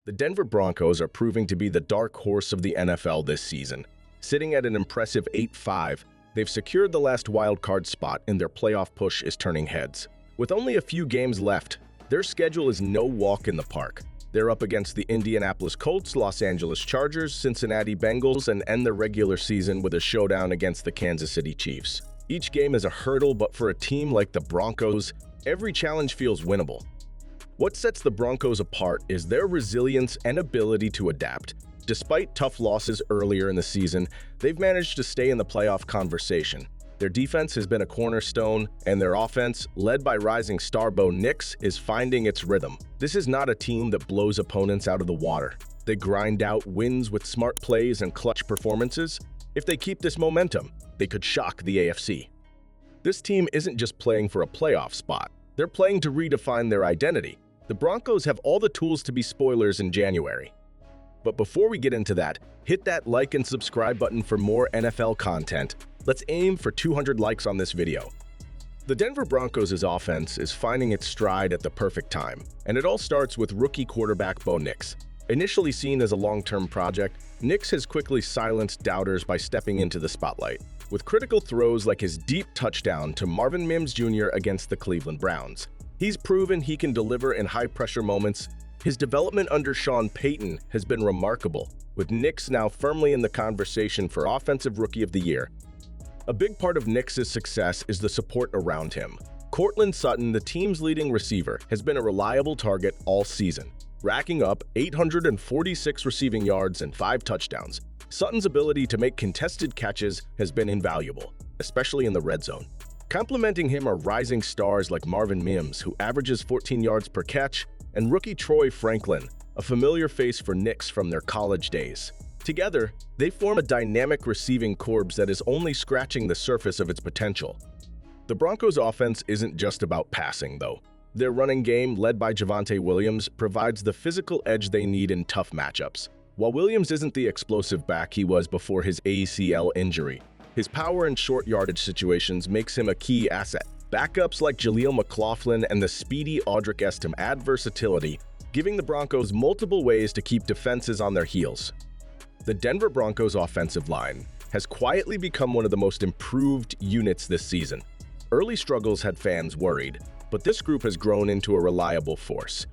The Denver Broncos are proving to be the dark horse of the NFL this season. Sitting at an impressive 8-5, they've secured the last wild-card spot and their playoff push is turning heads. With only a few games left, their schedule is no walk in the park. They're up against the Indianapolis Colts, Los Angeles Chargers, Cincinnati Bengals, and end the regular season with a showdown against the Kansas City Chiefs. Each game is a hurdle, but for a team like the Broncos, every challenge feels winnable. What sets the Broncos apart is their resilience and ability to adapt. Despite tough losses earlier in the season, they've managed to stay in the playoff conversation. Their defense has been a cornerstone, and their offense, led by rising star Bo Nix, is finding its rhythm. This is not a team that blows opponents out of the water. They grind out wins with smart plays and clutch performances. If they keep this momentum, they could shock the AFC. This team isn't just playing for a playoff spot. They're playing to redefine their identity. The Broncos have all the tools to be spoilers in January. But before we get into that, hit that like and subscribe button for more NFL content. Let's aim for 200 likes on this video. The Denver Broncos' offense is finding its stride at the perfect time, and it all starts with rookie quarterback Bo Nix. Initially seen as a long-term project, Nix has quickly silenced doubters by stepping into the spotlight, with critical throws like his deep touchdown to Marvin Mims Jr. against the Cleveland Browns. He's proven he can deliver in high-pressure moments. His development under Sean Payton has been remarkable, with Nix now firmly in the conversation for Offensive Rookie of the Year. A big part of Nix's success is the support around him. Courtland Sutton, the team's leading receiver, has been a reliable target all season, racking up 846 receiving yards and 5 touchdowns. Sutton's ability to make contested catches has been invaluable, especially in the red zone. Complementing him are rising stars like Marvin Mims, who averages 14 yards per catch, and rookie Troy Franklin, a familiar face for Nix from their college days. Together, they form a dynamic receiving corps that is only scratching the surface of its potential. The Broncos' offense isn't just about passing, though. Their running game, led by Javonte Williams, provides the physical edge they need in tough matchups. While Williams isn't the explosive back he was before his ACL injury, his power in short yardage situations makes him a key asset. Backups like Jaleel McLaughlin and the speedy Audric Estim add versatility, giving the Broncos multiple ways to keep defenses on their heels. The Denver Broncos offensive line has quietly become one of the most improved units this season. Early struggles had fans worried, but this group has grown into a reliable force.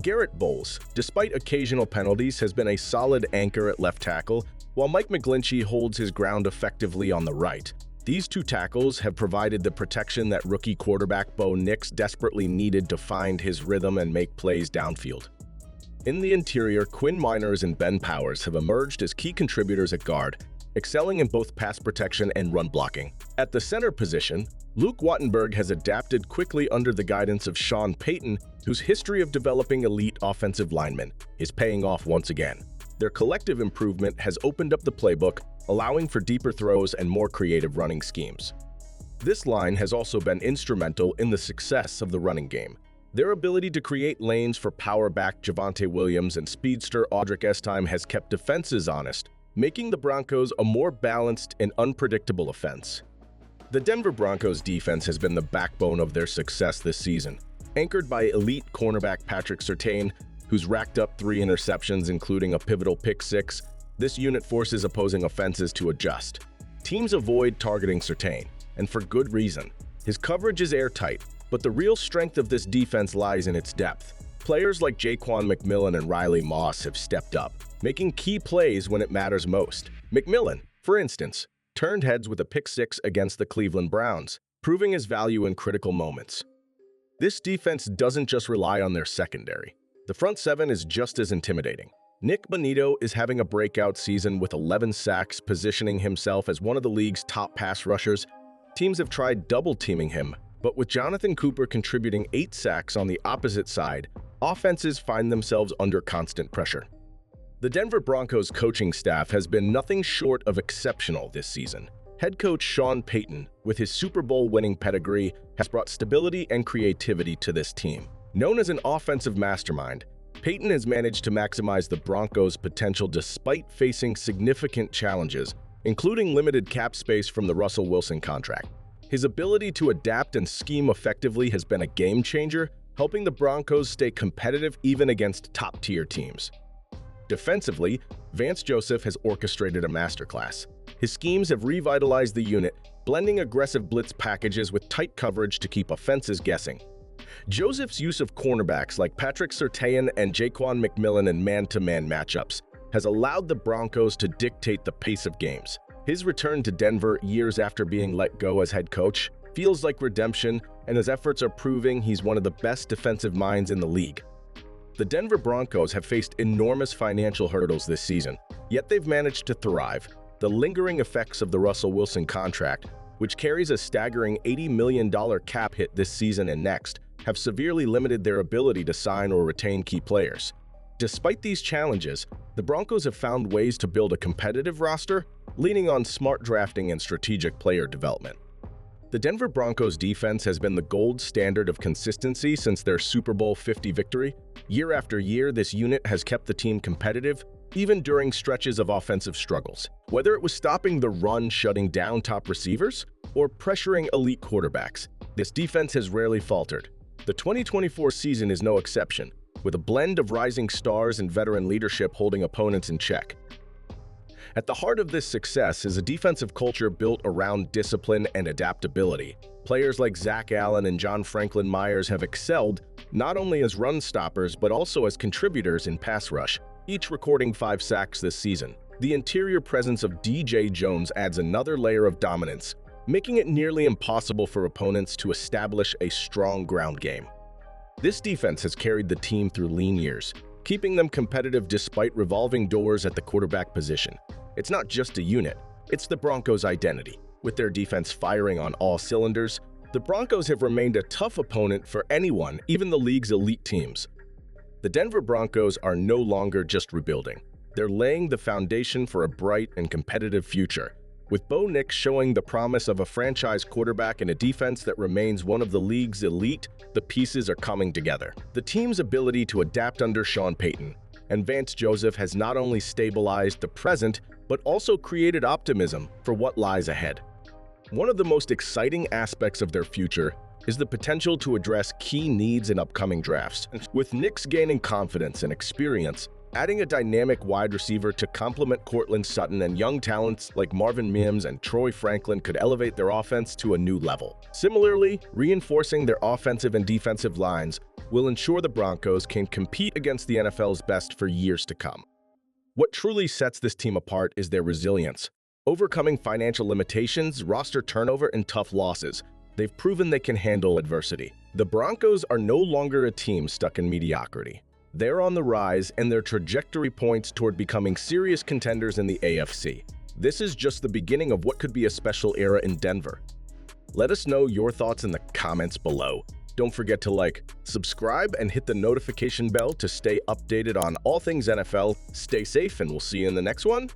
Garrett Bowles, despite occasional penalties, has been a solid anchor at left tackle, while Mike McGlinchey holds his ground effectively on the right. These two tackles have provided the protection that rookie quarterback Bo Nix desperately needed to find his rhythm and make plays downfield. In the interior, Quinn Miners and Ben Powers have emerged as key contributors at guard, excelling in both pass protection and run blocking. At the center position, Luke Wattenberg has adapted quickly under the guidance of Sean Payton, whose history of developing elite offensive linemen is paying off once again. Their collective improvement has opened up the playbook, allowing for deeper throws and more creative running schemes. This line has also been instrumental in the success of the running game. Their ability to create lanes for power back Javonte Williams and speedster Audric Estim has kept defenses honest, making the Broncos a more balanced and unpredictable offense. The Denver Broncos defense has been the backbone of their success this season, anchored by elite cornerback Patrick Surtain, who's racked up 3 interceptions, including a pivotal pick 6. This unit forces opposing offenses to adjust. Teams avoid targeting Surtain, and for good reason. His coverage is airtight, but the real strength of this defense lies in its depth. Players like Jaquan McMillan and Riley Moss have stepped up, making key plays when it matters most. McMillan, for instance, turned heads with a pick 6 against the Cleveland Browns, proving his value in critical moments. This defense doesn't just rely on their secondary. The front 7 is just as intimidating. Nick Bonito is having a breakout season with 11 sacks, positioning himself as one of the league's top pass rushers. Teams have tried double-teaming him, but with Jonathan Cooper contributing 8 sacks on the opposite side, offenses find themselves under constant pressure. The Denver Broncos coaching staff has been nothing short of exceptional this season. Head coach Sean Payton, with his Super Bowl-winning pedigree, has brought stability and creativity to this team. Known as an offensive mastermind, Payton has managed to maximize the Broncos' potential despite facing significant challenges, including limited cap space from the Russell Wilson contract. His ability to adapt and scheme effectively has been a game-changer, helping the Broncos stay competitive even against top-tier teams. Defensively, Vance Joseph has orchestrated a masterclass. His schemes have revitalized the unit, blending aggressive blitz packages with tight coverage to keep offenses guessing. Joseph's use of cornerbacks like Patrick Surtain and Jaquan McMillan in man-to-man matchups has allowed the Broncos to dictate the pace of games. His return to Denver years after being let go as head coach feels like redemption, and his efforts are proving he's one of the best defensive minds in the league. The Denver Broncos have faced enormous financial hurdles this season, yet they've managed to thrive. The lingering effects of the Russell Wilson contract, which carries a staggering $80 million cap hit this season and next, have severely limited their ability to sign or retain key players. Despite these challenges, the Broncos have found ways to build a competitive roster, leaning on smart drafting and strategic player development. The Denver Broncos defense has been the gold standard of consistency since their Super Bowl 50 victory. Year after year, this unit has kept the team competitive, even during stretches of offensive struggles. Whether it was stopping the run, shutting down top receivers, or pressuring elite quarterbacks, this defense has rarely faltered. The 2024 season is no exception, with a blend of rising stars and veteran leadership holding opponents in check. At the heart of this success is a defensive culture built around discipline and adaptability. Players like Zach Allen and John Franklin Myers have excelled not only as run stoppers but also as contributors in pass rush, each recording 5 sacks this season. The interior presence of DJ Jones adds another layer of dominance, making it nearly impossible for opponents to establish a strong ground game. This defense has carried the team through lean years, keeping them competitive despite revolving doors at the quarterback position. It's not just a unit, it's the Broncos' identity. With their defense firing on all cylinders, the Broncos have remained a tough opponent for anyone, even the league's elite teams. The Denver Broncos are no longer just rebuilding. They're laying the foundation for a bright and competitive future. With Bo Nix showing the promise of a franchise quarterback and a defense that remains one of the league's elite, the pieces are coming together. The team's ability to adapt under Sean Payton and Vance Joseph has not only stabilized the present, but also created optimism for what lies ahead. One of the most exciting aspects of their future is the potential to address key needs in upcoming drafts. With Nix gaining confidence and experience, adding a dynamic wide receiver to complement Courtland Sutton and young talents like Marvin Mims and Troy Franklin could elevate their offense to a new level. Similarly, reinforcing their offensive and defensive lines will ensure the Broncos can compete against the NFL's best for years to come. What truly sets this team apart is their resilience. Overcoming financial limitations, roster turnover, and tough losses, they've proven they can handle adversity. The Broncos are no longer a team stuck in mediocrity. They're on the rise, and their trajectory points toward becoming serious contenders in the AFC. This is just the beginning of what could be a special era in Denver. Let us know your thoughts in the comments below. Don't forget to like, subscribe, and hit the notification bell to stay updated on all things NFL. Stay safe, and we'll see you in the next one.